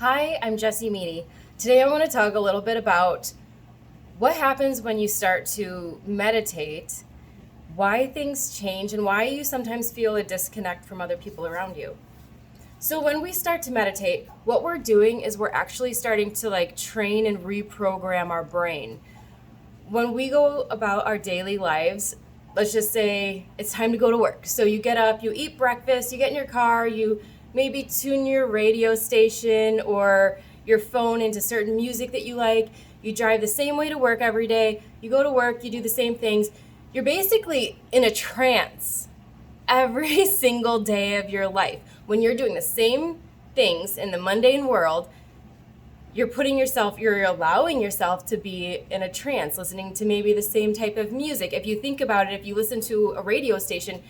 Hi, I'm Jessie Meady. Today I want to talk a little bit about what happens when you start to meditate, why things change, and why you sometimes feel a disconnect from other people around you. So when we start to meditate, what we're doing is we're actually starting to train and reprogram our brain. When we go about our daily lives, let's just say it's time to go to work. So you get up, you eat breakfast, you get in your car, you maybe tune your radio station or your phone into certain music that you like. You drive the same way to work every day. You go to work, you do the same things. You're basically in a trance every single day of your life. When you're doing the same things in the mundane world, you're allowing yourself to be in a trance, listening to maybe the same type of music. If you think about it, if you listen to a radio station,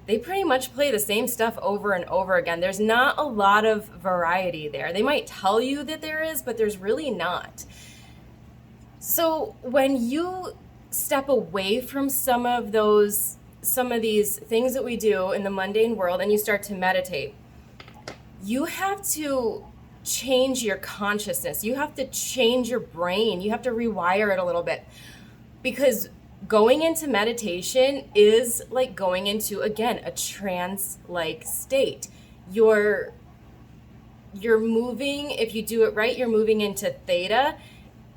they pretty much play the same stuff over and over again. There's not a lot of variety there. They might tell you that there is, but there's really not. So when you step away from some of these things that we do in the mundane world and you start to meditate, you have to change your consciousness. You have to change your brain. You have to rewire it a little bit, because going into meditation is like going into, again, a trance-like state. You're moving, if you do it right, you're moving into theta.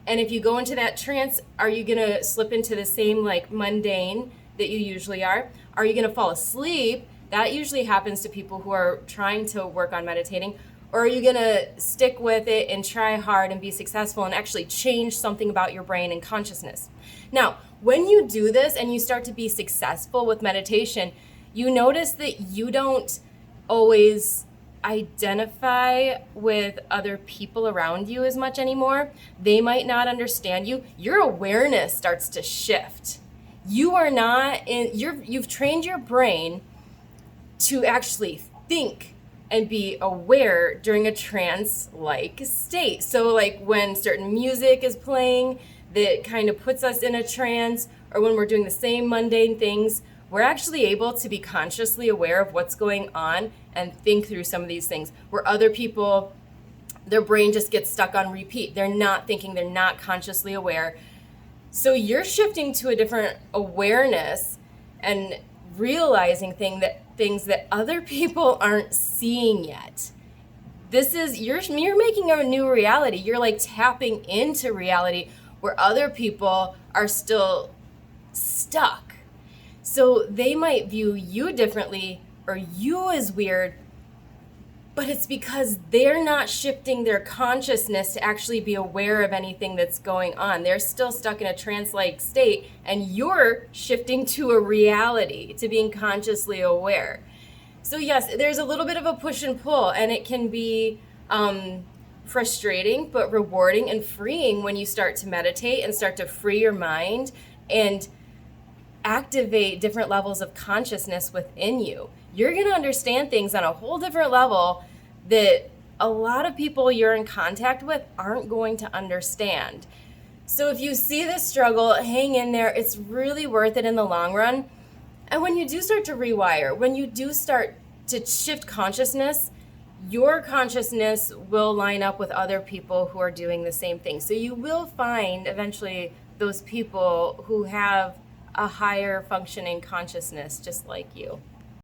And if you go into that trance, are you going to slip into the same mundane that you usually are? Are you going to fall asleep? That usually happens to people who are trying to work on meditating. Or are you going to stick with it and try hard and be successful and actually change something about your brain and consciousness? Now, when you do this and you start to be successful with meditation, you notice that you don't always identify with other people around you as much anymore. They might not understand you. Your awareness starts to shift. You've trained your brain to actually think and be aware during a trance-like state. So when certain music is playing that kind of puts us in a trance, or when we're doing the same mundane things, we're actually able to be consciously aware of what's going on and think through some of these things. Where other people, their brain just gets stuck on repeat. They're not thinking, they're not consciously aware. So you're shifting to a different awareness and realizing things that other people aren't seeing yet. You're making a new reality. You're tapping into reality where other people are still stuck. So they might view you differently or you as weird, but it's because they're not shifting their consciousness to actually be aware of anything that's going on. They're still stuck in a trance-like state, and you're shifting to a reality, to being consciously aware. So yes, there's a little bit of a push and pull, and it can be frustrating but rewarding and freeing when you start to meditate and start to free your mind and activate different levels of consciousness within you. You're going to understand things on a whole different level that a lot of people you're in contact with aren't going to understand. So if you see this struggle, hang in there. It's really worth it in the long run. And when you do start to rewire, when you do start to shift consciousness, your consciousness will line up with other people who are doing the same thing. So you will find eventually those people who have a higher functioning consciousness just like you.